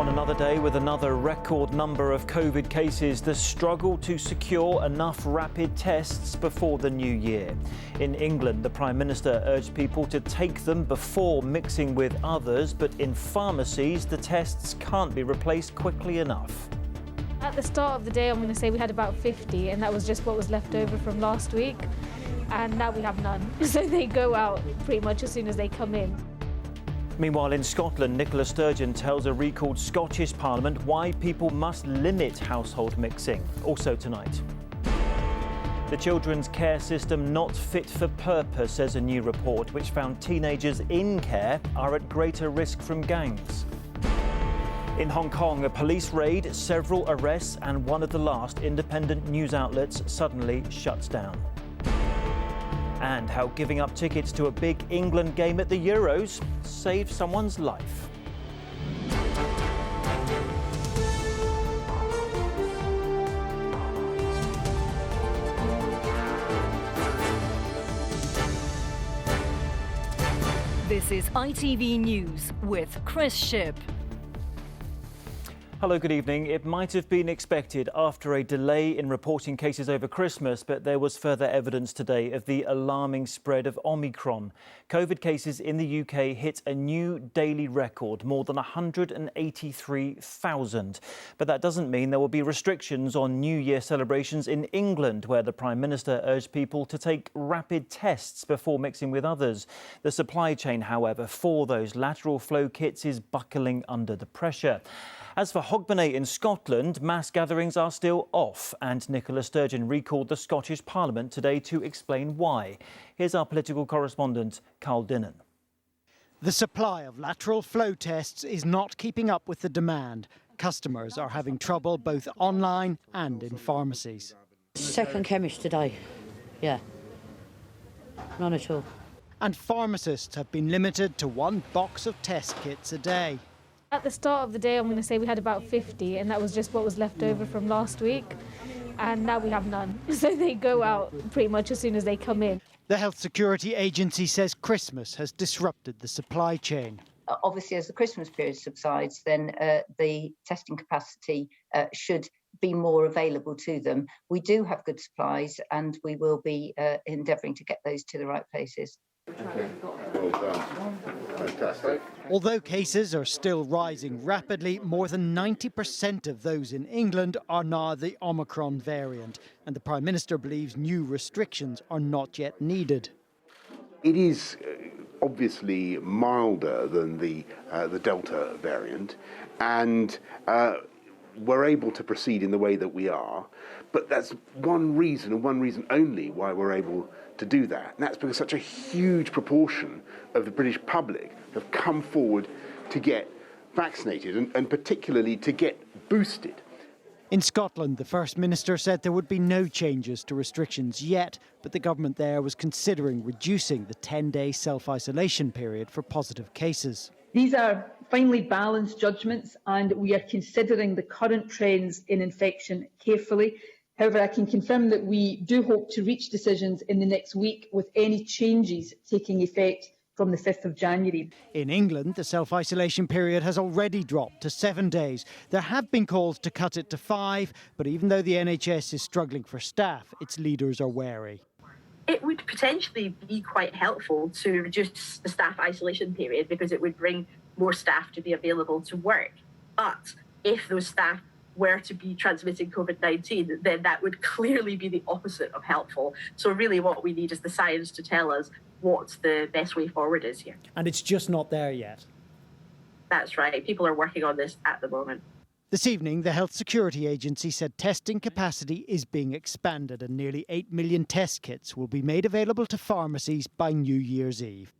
On another day with another record number of COVID cases, the struggle to secure enough rapid tests before the new year. In England, the Prime Minister urged people to take them before mixing with others, but in pharmacies, the tests can't be replaced quickly enough. At the start of the day, I'm going to say we had about 50, and that was just what was left over from last week. And now we have none. So they go out pretty much as soon as they come in. Meanwhile, in Scotland, Nicola Sturgeon tells a recalled Scottish Parliament why people must limit household mixing. Also tonight. The children's care system not fit for purpose, says a new report, which found teenagers in care are at greater risk from gangs. In Hong Kong, a police raid, several arrests, and one of the last independent news outlets suddenly shuts down. And how giving up tickets to a big England game at the Euros saved someone's life. This is ITV News with Chris Shipp. Hello, good evening. It might have been expected after a delay in reporting cases over Christmas, but there was further evidence today of the alarming spread of Omicron. COVID cases in the UK hit a new daily record, more than 183,000. But that doesn't mean there will be restrictions on New Year celebrations in England, where the Prime Minister urged people to take rapid tests before mixing with others. The supply chain, however, for those lateral flow kits is buckling under the pressure. As for Hogmanay in Scotland, mass gatherings are still off, and Nicola Sturgeon recalled the Scottish Parliament today to explain why. Here's our political correspondent, Carl Dinnan. The supply of lateral flow tests is not keeping up with the demand. Customers are having trouble both online and in pharmacies. Second chemist today, yeah, none at all. And pharmacists have been limited to one box of test kits a day. At the start of the day, I'm going to say we had about 50, and that was just what was left over from last week. And now we have none. So they go out pretty much as soon as they come in. The Health Security Agency says Christmas has disrupted the supply chain. Obviously, as the Christmas period subsides, then the testing capacity should be more available to them. We do have good supplies, and we will be endeavouring to get those to the right places. Okay. Well done. Fantastic. Although cases are still rising rapidly, more than 90% of those in England are now the Omicron variant, and the Prime Minister believes new restrictions are not yet needed. It is obviously milder than the Delta variant, and we're able to proceed in the way that we are, but that's one reason, and one reason only, why we're able to do that. And that's because such a huge proportion of the British public have come forward to get vaccinated, and particularly to get boosted. In Scotland, the First Minister said there would be no changes to restrictions yet, but the government there was considering reducing the 10-day self-isolation period for positive cases. These are finely balanced judgments, and we are considering the current trends in infection carefully. However, I can confirm that we do hope to reach decisions in the next week, with any changes taking effect from the 5th of January. In England, the self-isolation period has already dropped to 7 days. There have been calls to cut it to 5, but even though the NHS is struggling for staff, its leaders are wary. It would potentially be quite helpful to reduce the staff isolation period, because it would bring more staff to be available to work. But if those staff were to be transmitting COVID-19, then that would clearly be the opposite of helpful. So really what we need is the science to tell us what the best way forward is here. And it's just not there yet. That's right. People are working on this at the moment. This evening, the Health Security Agency said testing capacity is being expanded, and nearly 8 million test kits will be made available to pharmacies by New Year's Eve.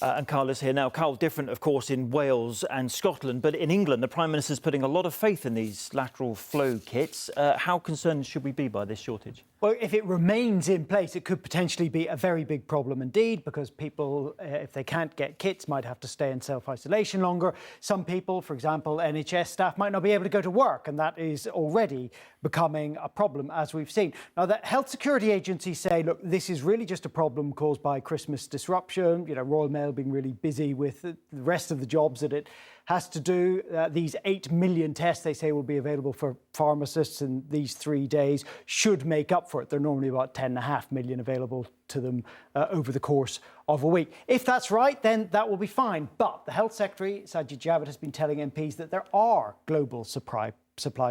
And Carl is here now. Carl, different, of course, in Wales and Scotland, but in England, the Prime Minister's putting a lot of faith in these lateral flow kits. How concerned should we be by this shortage? Well, if it remains in place, it could potentially be a very big problem indeed, because people, if they can't get kits, might have to stay in self-isolation longer. Some people, for example, NHS staff, might not be able to go to work, and that is already becoming a problem, as we've seen. Now, the Health Security Agency say, look, this is really just a problem caused by Christmas disruption, Royal Mail being really busy with the rest of the jobs that it has to do. These 8 million tests they say will be available for pharmacists in these 3 days should make up for it. There are normally about 10.5 million available to them over the course of a week. If that's right, then that will be fine. But the Health Secretary, Sajid Javid, has been telling MPs that there are global supply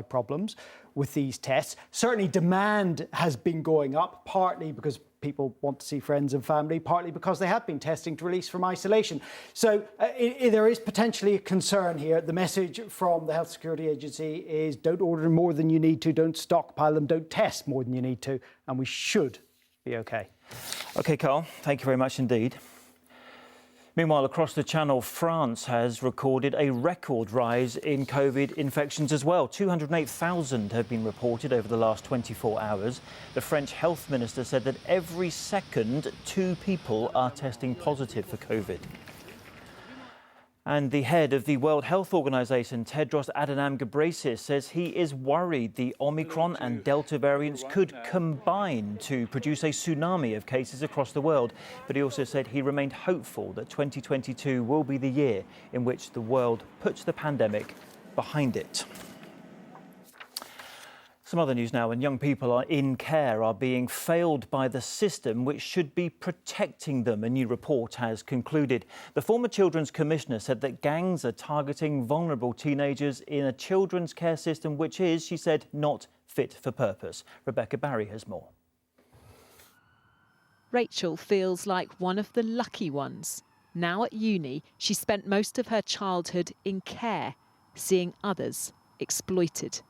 problems with these tests. Certainly demand has been going up, partly because people want to see friends and family, partly because they have been testing to release from isolation. So there is potentially a concern here. The message from the Health Security Agency is don't order more than you need to, don't stockpile them, don't test more than you need to, and we should be OK. OK, Carl, thank you very much indeed. Meanwhile, across the Channel, France has recorded a record rise in COVID infections as well. 208,000 have been reported over the last 24 hours. The French health minister said that every second, 2 people are testing positive for COVID. And the head of the World Health Organization, Tedros Adhanom Ghebreyesus, says he is worried the Omicron and Delta variants could combine to produce a tsunami of cases across the world. But he also said he remained hopeful that 2022 will be the year in which the world puts the pandemic behind it. Some other news now, and young people in care are being failed by the system which should be protecting them, a new report has concluded. The former Children's Commissioner said that gangs are targeting vulnerable teenagers in a children's care system which is, she said, not fit for purpose. Rebecca Barry has more. Rachel feels like one of the lucky ones. Now at uni, she spent most of her childhood in care, seeing others exploited.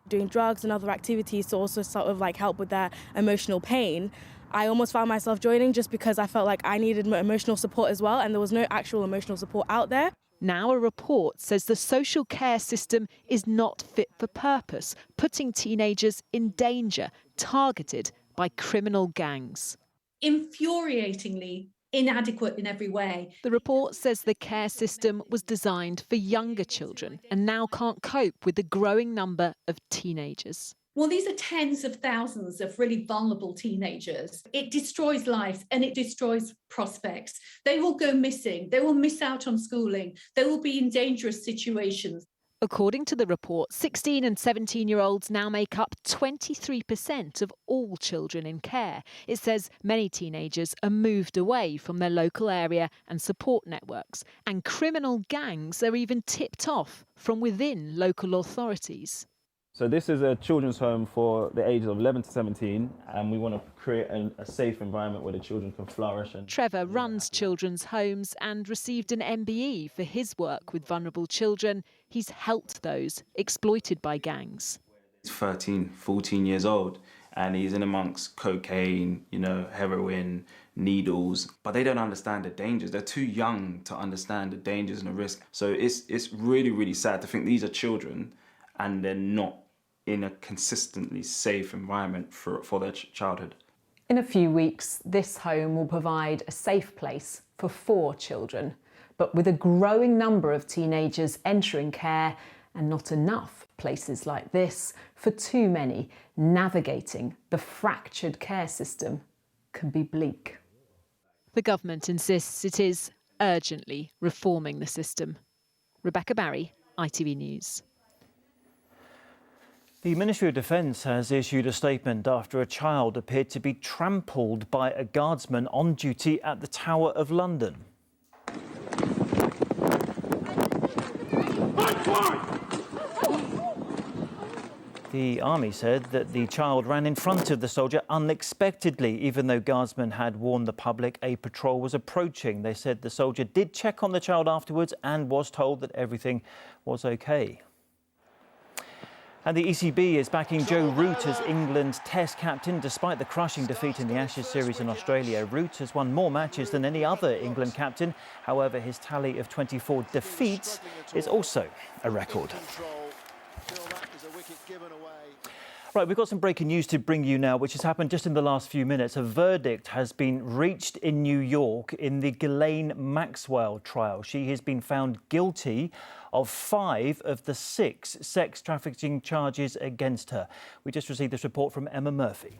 Doing drugs and other activities to also sort of like help with that emotional pain. I almost found myself joining just because I felt like I needed emotional support as well, and there was no actual emotional support out there. Now a report says the social care system is not fit for purpose, putting teenagers in danger, targeted by criminal gangs. Infuriatingly inadequate in every way. The report says the care system was designed for younger children and now can't cope with the growing number of teenagers. Well, these are tens of thousands of really vulnerable teenagers. It destroys lives and it destroys prospects. They will go missing. They will miss out on schooling. They will be in dangerous situations. According to the report, 16 and 17-year-olds now make up 23% of all children in care. It says many teenagers are moved away from their local area and support networks, and criminal gangs are even tipped off from within local authorities. So this is a children's home for the ages of 11 to 17, and we want to create a safe environment where the children can flourish. Trevor runs children's homes and received an MBE for his work with vulnerable children. He's helped those exploited by gangs. He's 13, 14 years old, and he's in amongst cocaine, heroin, needles, but they don't understand the dangers. They're too young to understand the dangers and the risk. So it's really, really sad to think these are children and they're not in a consistently safe environment for their childhood. In a few weeks, this home will provide a safe place for 4 children. But with a growing number of teenagers entering care and not enough places like this for too many, navigating the fractured care system can be bleak. The government insists it is urgently reforming the system. Rebecca Barry, ITV News. The Ministry of Defence has issued a statement after a child appeared to be trampled by a guardsman on duty at the Tower of London. The army said that the child ran in front of the soldier unexpectedly, even though guardsmen had warned the public a patrol was approaching. They said the soldier did check on the child afterwards and was told that everything was OK. And the ECB is backing Joe Root as England's Test captain. Despite the crushing defeat in the Ashes series in Australia, Root has won more matches than any other England captain. However, his tally of 24 defeats is also a record. Right, we've got some breaking news to bring you now, which has happened just in the last few minutes. A verdict has been reached in New York in the Ghislaine Maxwell trial. She has been found guilty of 5 of the 6 sex trafficking charges against her. We just received this report from Emma Murphy.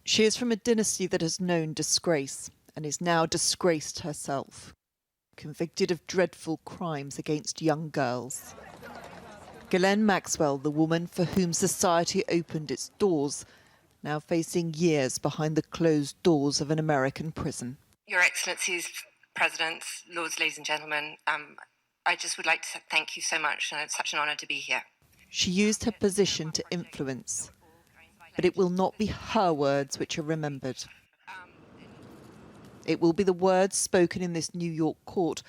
She is from a dynasty that has known disgrace and is now disgraced herself. convicted of dreadful crimes against young girls. Ghislaine Maxwell, the woman for whom society opened its doors, now facing years behind the closed doors of an American prison. Your Excellencies, Presidents, Lords, ladies and gentlemen, I just would like to thank you so much, and it's such an honour to be here. She used her position to influence, but it will not be her words which are remembered. It will be the words spoken in this New York court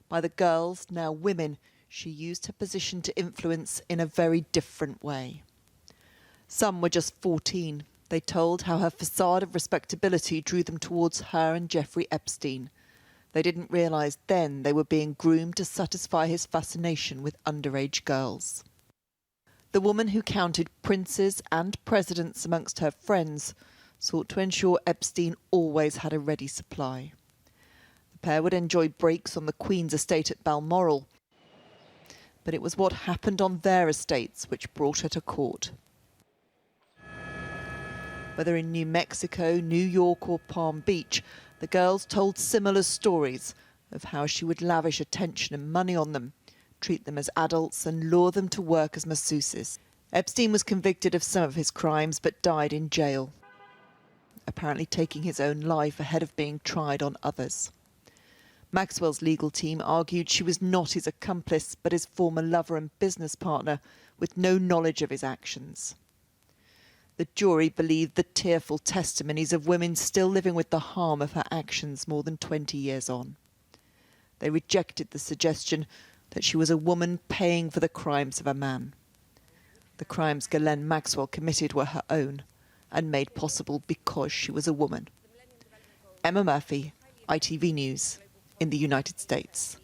by the girls, now women, she used her position to influence in a very different way. Some were just 14. They told how her facade of respectability drew them towards her and Jeffrey Epstein. They didn't realise then they were being groomed to satisfy his fascination with underage girls. The woman who counted princes and presidents amongst her friends sought to ensure Epstein always had a ready supply. The pair would enjoy breaks on the Queen's estate at Balmoral, but it was what happened on their estates which brought her to court. Whether in New Mexico, New York or Palm Beach, the girls told similar stories of how she would lavish attention and money on them, treat them as adults and lure them to work as masseuses. Epstein was convicted of some of his crimes but died in jail, apparently taking his own life ahead of being tried on others. Maxwell's legal team argued she was not his accomplice but his former lover and business partner with no knowledge of his actions. The jury believed the tearful testimonies of women still living with the harm of her actions more than 20 years on. They rejected the suggestion that she was a woman paying for the crimes of a man. The crimes Ghislaine Maxwell committed were her own and made possible because she was a woman. Emma Murphy, ITV News, in the United States.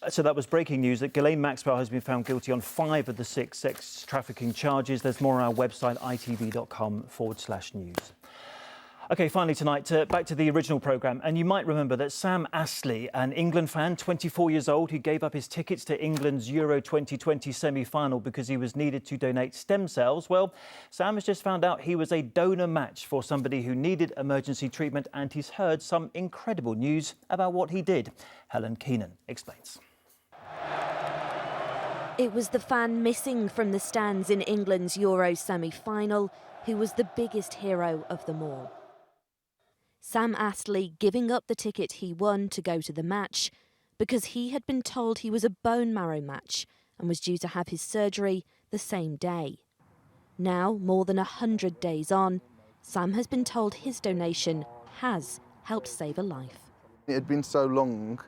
So that was breaking news that Ghislaine Maxwell has been found guilty on 5 of the 6 sex trafficking charges. There's more on our website, itv.com/news. OK, finally tonight, back to the original programme. And you might remember that Sam Astley, an England fan, 24 years old, who gave up his tickets to England's Euro 2020 semi-final because he was needed to donate stem cells. Well, Sam has just found out he was a donor match for somebody who needed emergency treatment, and he's heard some incredible news about what he did. Helen Keenan explains. It was the fan missing from the stands in England's Euro semi-final who was the biggest hero of them all. Sam Astley giving up the ticket he won to go to the match because he had been told he was a bone marrow match and was due to have his surgery the same day. Now, more than 100 days on, Sam has been told his donation has helped save a life. It had been so long,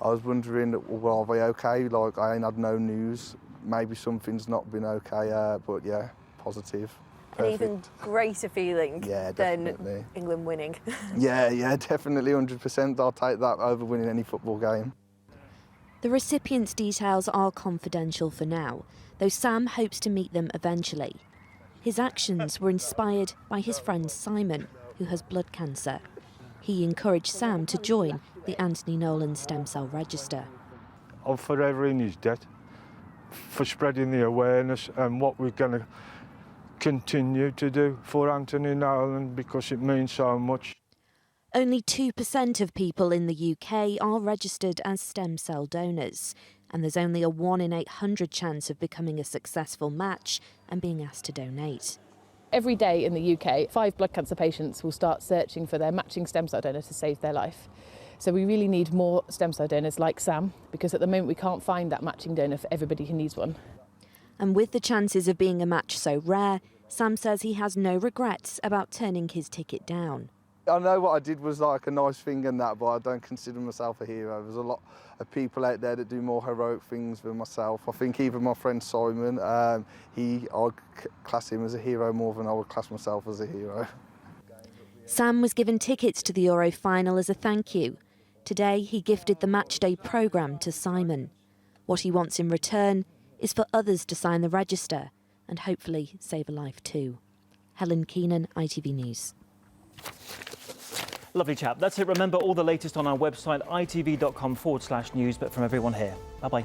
I was wondering, well, are they okay? Like, I ain't had no news. Maybe something's not been okay, but yeah, positive. An even greater feeling than England winning. yeah, definitely 100%. I'll take that over winning any football game. The recipient's details are confidential for now, though Sam hopes to meet them eventually. His actions were inspired by his friend Simon, who has blood cancer. He encouraged Sam to join the Anthony Nolan Stem Cell Register. I'm forever in his debt for spreading the awareness and what we're going to continue to do for Anthony Nolan because it means so much. Only 2% of people in the UK are registered as stem cell donors, and there's only a 1 in 800 chance of becoming a successful match and being asked to donate. Every day in the UK, 5 blood cancer patients will start searching for their matching stem cell donor to save their life. So we really need more stem cell donors like Sam, because at the moment we can't find that matching donor for everybody who needs one. And with the chances of being a match so rare, Sam says he has no regrets about turning his ticket down. I know what I did was like a nice thing and that, but I don't consider myself a hero. There's a lot of people out there that do more heroic things than myself. I think even my friend Simon, I class him as a hero more than I would class myself as a hero. Sam was given tickets to the Euro final as a thank you. Today he gifted the matchday programme to Simon. What he wants in return is for others to sign the register and hopefully save a life too. Helen Keenan, ITV News. Lovely chap. That's it. Remember all the latest on our website, itv.com/news. But from everyone here, bye-bye.